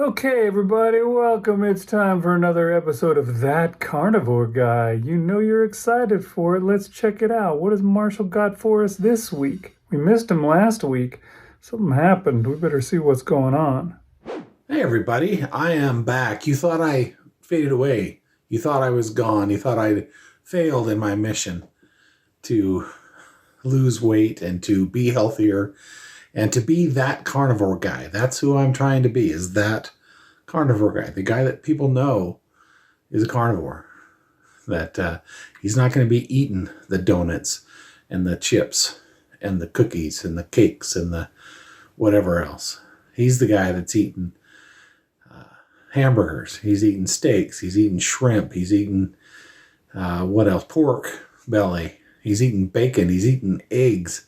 Okay, everybody, welcome. It's time for another episode of That Carnivore Guy. You know you're excited for it. Let's check it out. What has Marshall got for us this week? We missed him last week. Something happened. We better see what's going on. Hey everybody, I am back. You thought I faded away. You thought I was gone. You thought I'd failed in my mission to lose weight and to be healthier and to be that carnivore guy. That's who I'm trying to be, is that carnivore guy. The guy that people know is a carnivore. That he's not going to be eating the donuts and the chips and the cookies and the cakes and the whatever else. He's the guy that's eating hamburgers. He's eating steaks. He's eating shrimp. He's eating, what else? Pork belly. He's eating bacon. He's eating eggs.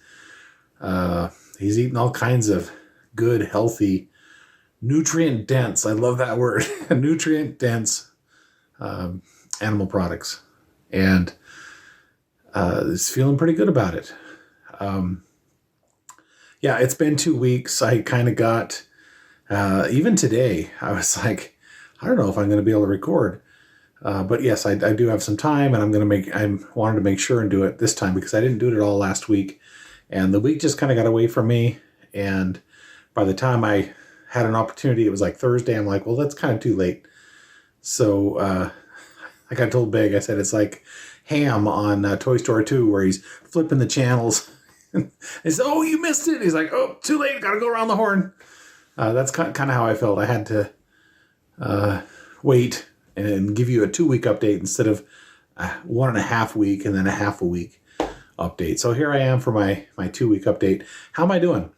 He's eating all kinds of good, healthy, nutrient dense. I love that word. Nutrient dense animal products. And is feeling pretty good about it. Yeah, it's been 2 weeks. I kind of got, even today, I was like, I don't know if I'm going to be able to record. But yes, I do have some time, and I wanted to make sure and do it this time because I didn't do it at all last week. And the week just kind of got away from me. And by the time I had an opportunity, it was like Thursday. I'm like, well, that's kind of too late. So, like I told Big, I said, it's like Ham on Toy Story 2, where he's flipping the channels. He said, oh, you missed it. He's like, oh, too late. Got to go around the horn. That's kind of how I felt. I had to wait and give you a 2 week update instead of 1.5 week and then a half a week update. So here I am for my 2 week update. How am I doing?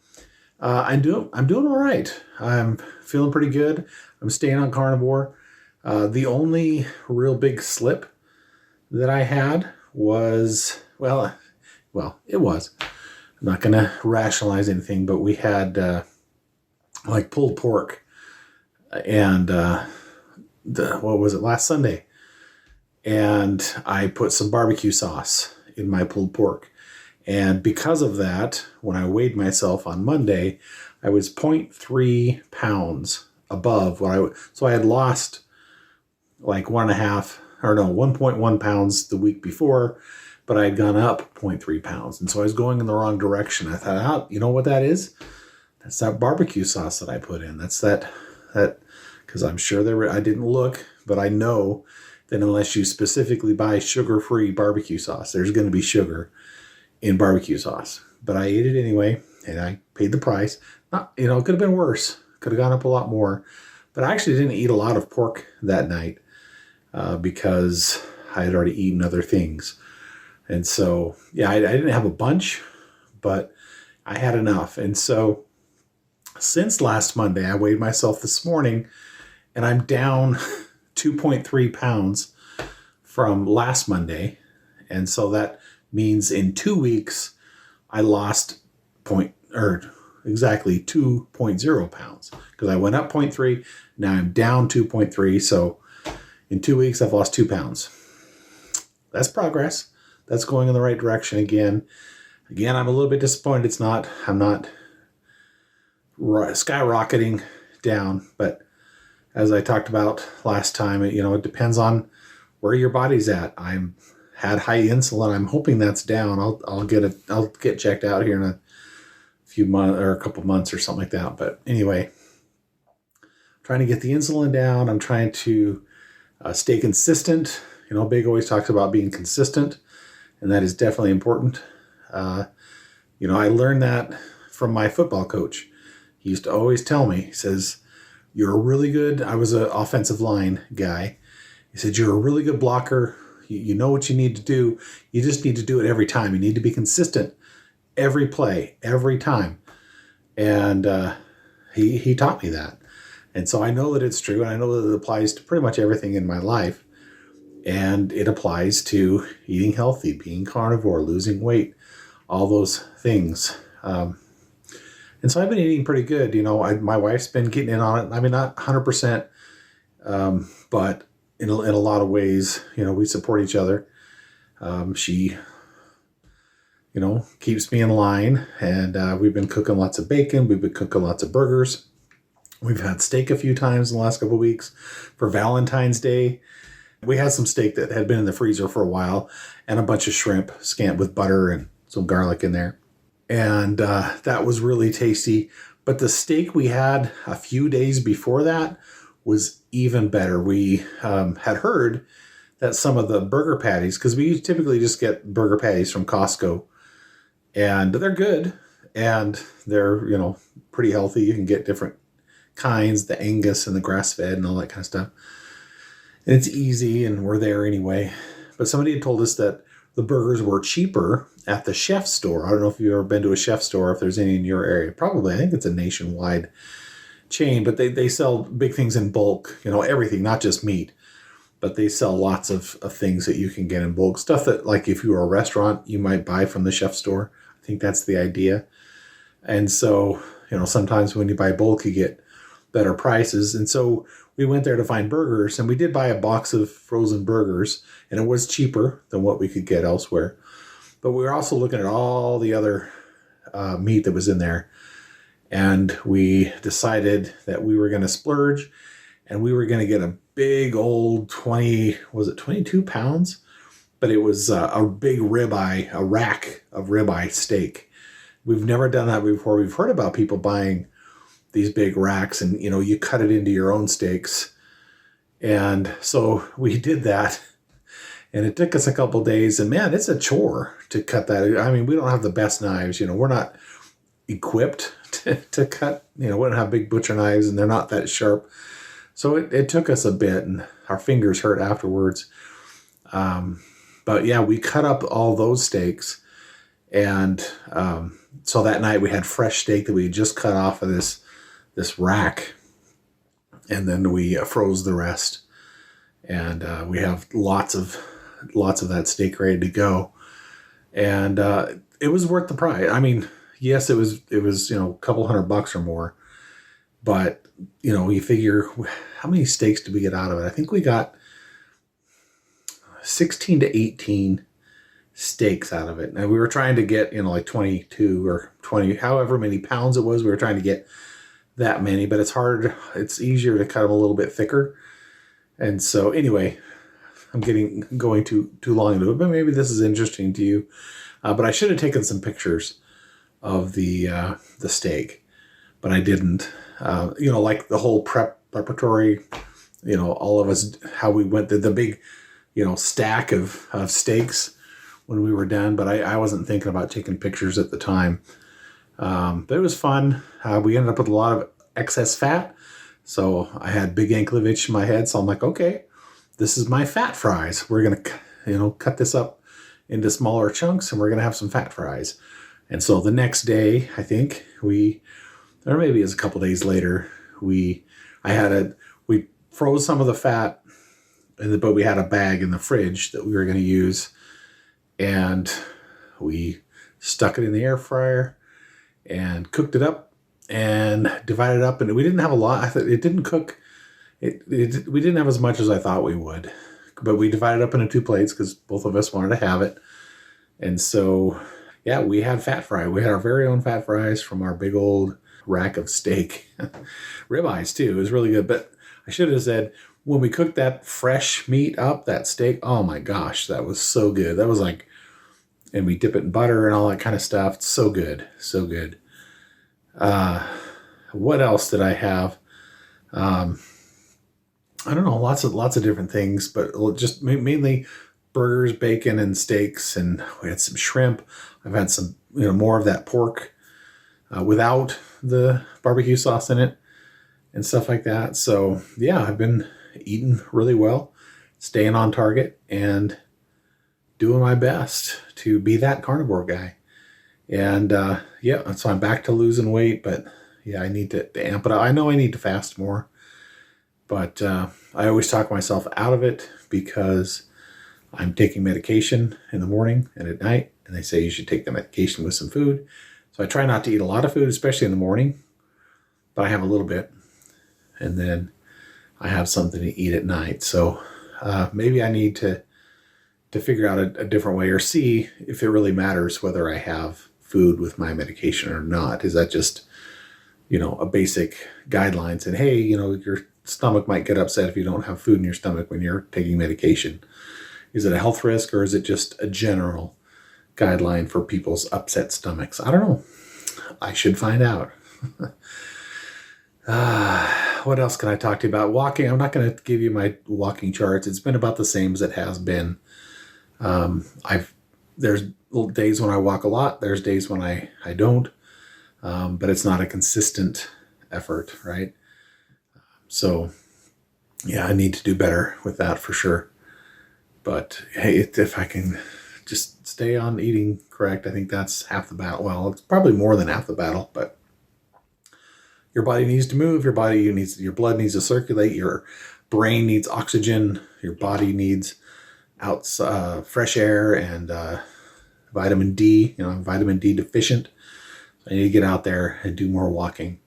I'm doing all right. I'm feeling pretty good. I'm staying on carnivore. The only real big slip that I had was, well, it was. I'm not going to rationalize anything, but we had like pulled pork and what was it, last Sunday? And I put some barbecue sauce in my pulled pork. And because of that, when I weighed myself on Monday, I was 0.3 pounds above so I had lost like 1.1 pounds the week before, but I had gone up 0.3 pounds. And so I was going in the wrong direction. I thought, you know what that is? That's that barbecue sauce that I put in. That's that, because I'm sure I didn't look, but I know that unless you specifically buy sugar-free barbecue sauce, there's going to be sugar in barbecue sauce. But I ate it anyway, and I paid the price. Not, it could have been worse. Could have gone up a lot more. But I actually didn't eat a lot of pork that night because I had already eaten other things. And so, yeah, I didn't have a bunch, but I had enough. And so since last Monday, I weighed myself this morning, and I'm down 2.3 pounds from last Monday. And so that means in 2 weeks, I lost exactly 2.0 pounds because I went up 0.3. Now I'm down 2.3. So in 2 weeks, I've lost 2 pounds. That's progress. That's going in the right direction again. Again, I'm a little bit disappointed. I'm not skyrocketing down, but as I talked about last time, it depends on where your body's at. I'm had high insulin. I'm hoping that's down. I'll get checked out here in a few months or a couple months or something like that. But anyway, trying to get the insulin down. I'm trying to stay consistent. Big always talks about being consistent, and that is definitely important. I learned that from my football coach. He used to always tell me, he says, you're a really good, I was an offensive line guy. He said, you're a really good blocker. You know what you need to do. You just need to do it every time. You need to be consistent every play, every time. And he taught me that. And so I know that it's true. And I know that it applies to pretty much everything in my life. And it applies to eating healthy, being carnivore, losing weight, all those things. And so I've been eating pretty good. My wife's been getting in on it. I mean, not 100%, but in a lot of ways, we support each other. She, keeps me in line, and we've been cooking lots of bacon. We've been cooking lots of burgers. We've had steak a few times in the last couple of weeks. For Valentine's Day, we had some steak that had been in the freezer for a while and a bunch of shrimp scammed with butter and some garlic in there. And that was really tasty. But the steak we had a few days before that was even better. We had heard that some of the burger patties, because we typically just get burger patties from Costco, and they're good and they're, pretty healthy. You can get different kinds, the Angus and the grass-fed and all that kind of stuff. And it's easy, and we're there anyway. But somebody had told us that the burgers were cheaper at the chef store. I don't know if you've ever been to a chef store, if there's any in your area. Probably. I think it's a nationwide chain, but they sell big things in bulk, everything, not just meat. But they sell lots of things that you can get in bulk. Stuff that, like, if you were a restaurant, you might buy from the chef store. I think that's the idea. And so, sometimes when you buy bulk, you get better prices. And so we went there to find burgers, and we did buy a box of frozen burgers, and it was cheaper than what we could get elsewhere. But we were also looking at all the other meat that was in there. And we decided that we were going to splurge, and we were going to get a big old 22 pounds? But it was a big ribeye, a rack of ribeye steak. We've never done that before. We've heard about people buying these big racks, and, you cut it into your own steaks. And so we did that, and it took us a couple days, and man, it's a chore to cut that. I mean, we don't have the best knives, we're not equipped to cut, we don't have big butcher knives, and they're not that sharp. So it took us a bit, and our fingers hurt afterwards. But yeah, we cut up all those steaks. And so that night we had fresh steak that we had just cut off of this rack. And then we froze the rest. And we have lots of that steak ready to go. And it was worth the price. I mean, yes, it was a couple $100 or more. But, you figure, how many steaks did we get out of it? I think we got 16 to 18 steaks out of it. And we were trying to get, like 22 or 20, however many pounds it was. We were trying to get that many, but it's hard. It's easier to cut them a little bit thicker. And so anyway, I'm going too long into it, but maybe this is interesting to you. But I should have taken some pictures of the steak, but I didn't. Like the whole preparatory, all of us, how we went, the big, stack of steaks when we were done. But I wasn't thinking about taking pictures at the time. But it was fun. We ended up with a lot of excess fat. So I had big anklovich in my head. So I'm like, okay, this is my fat fries. We're going to, cut this up into smaller chunks, and we're going to have some fat fries. And so the next day, I think or maybe it was a couple days later, we froze some of the fat, but we had a bag in the fridge that we were going to use, and we stuck it in the air fryer and cooked it up and divided it up. And we didn't have a lot. It didn't cook. We didn't have as much as I thought we would, but we divided it up into 2 plates because both of us wanted to have it. And so, yeah, we had fat fry. We had our very own fat fries from our big old rack of steak. Ribeyes too. It was really good. But I should have said, when we cooked that fresh meat up, that steak, oh my gosh, that was so good. That was like, and we dip it in butter and all that kind of stuff. It's so good. So good. What else did I have? I don't know, lots of different things, but just mainly burgers, bacon, and steaks. And we had some shrimp. I've had some, more of that pork without the barbecue sauce in it and stuff like that. So yeah, I've been eating really well, staying on target, and doing my best to be that carnivore guy. And yeah, so I'm back to losing weight, but yeah, I need to amp it up. I know I need to fast more, but I always talk myself out of it because I'm taking medication in the morning and at night, and they say you should take the medication with some food. So I try not to eat a lot of food, especially in the morning, but I have a little bit, and then I have something to eat at night. So maybe I need to figure out a different way, or see if it really matters whether I have food with my medication or not. Is that just a basic guidelines. And hey, your stomach might get upset if you don't have food in your stomach when you're taking medication. Is it a health risk, or is it just a general guideline for people's upset stomachs? I don't know. I should find out. What else can I talk to you about? Walking. I'm not going to give you my walking charts. It's been about the same as it has been. There's days when I walk a lot. There's days when I don't. But it's not a consistent effort, right? So, yeah, I need to do better with that for sure. But hey, if I can just stay on eating correct, I think that's half the battle. Well, it's probably more than half the battle, but your body needs to move. Your blood needs to circulate. Your brain needs oxygen. Your body needs fresh air and vitamin D. Vitamin D deficient. I need to get out there and do more walking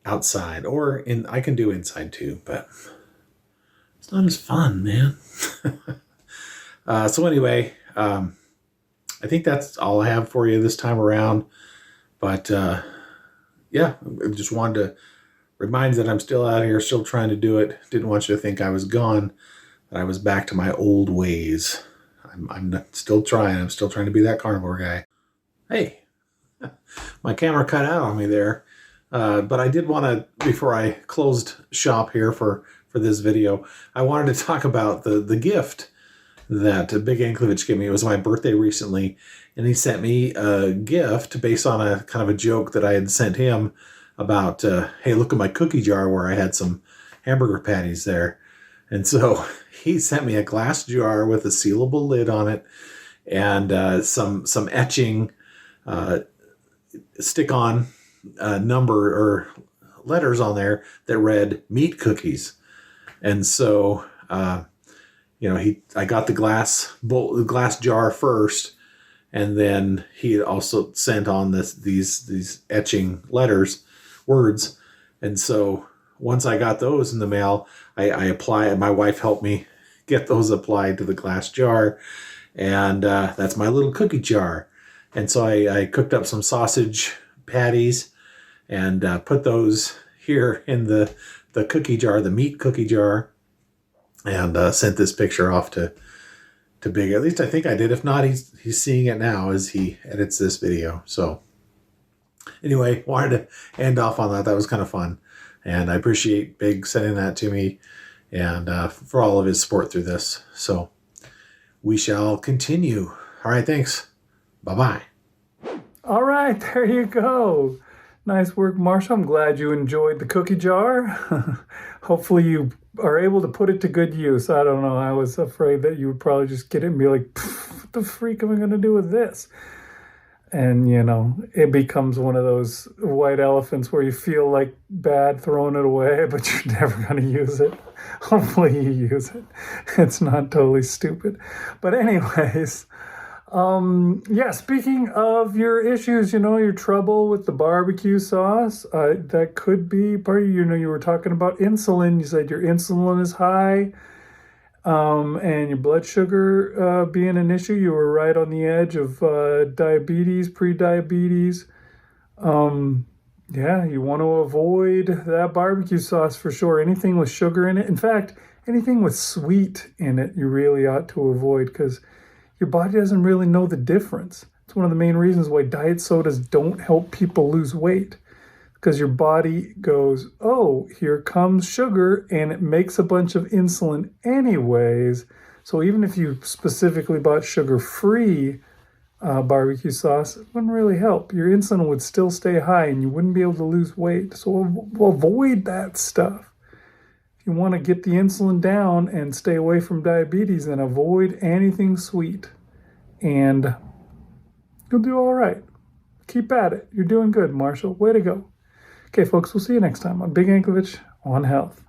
outside, I can do inside too, but it's not as fun, man. So anyway, I think that's all I have for you this time around. But yeah, I just wanted to remind you that I'm still out here, still trying to do it. Didn't want you to think I was gone, that I was back to my old ways. I'm still trying. I'm still trying to be that carnivore guy. Hey, my camera cut out on me there. But I did want to, before I closed shop here for this video, I wanted to talk about the gift that Big Anklevich gave me. It was my birthday recently, and he sent me a gift based on a kind of a joke that I had sent him about, hey, look at my cookie jar where I had some hamburger patties there. And so he sent me a glass jar with a sealable lid on it and some etching stick-on number or letters on there that read meat cookies. And so I got the glass jar first, and then he also sent on these etching words. And so once I got those in the mail, I applied. My wife helped me get those applied to the glass jar, and that's my little cookie jar. And so I cooked up some sausage patties and put those here in the cookie jar, the meat cookie jar, and sent this picture off to Big. At least I think I did. If not, he's seeing it now as he edits this video. So anyway, wanted to end off on that. That was kind of fun. And I appreciate Big sending that to me and for all of his support through this. So we shall continue. All right, thanks. Bye-bye. All right, there you go. Nice work, Marshall. I'm glad you enjoyed the cookie jar. Hopefully you are able to put it to good use. I don't know. I was afraid that you would probably just get it and be like, what the freak am I going to do with this? And, it becomes one of those white elephants where you feel like bad throwing it away, but you're never going to use it. Hopefully you use it. It's not totally stupid. But anyways, speaking of your issues, your trouble with the barbecue sauce, that could be part of, you were talking about insulin. You said your insulin is high, and your blood sugar, being an issue. You were right on the edge of, diabetes, pre-diabetes. You want to avoid that barbecue sauce for sure. Anything with sugar in it. In fact, anything with sweet in it, you really ought to avoid, because your body doesn't really know the difference. It's one of the main reasons why diet sodas don't help people lose weight, because your body goes, oh, here comes sugar, and it makes a bunch of insulin anyways. So even if you specifically bought sugar-free barbecue sauce, it wouldn't really help. Your insulin would still stay high, and you wouldn't be able to lose weight. So avoid that stuff. If you want to get the insulin down and stay away from diabetes, then avoid anything sweet, and you'll do all right. Keep at it. You're doing good, Marshall. Way to go. Okay, folks, we'll see you next time on Big Anklevich on Health.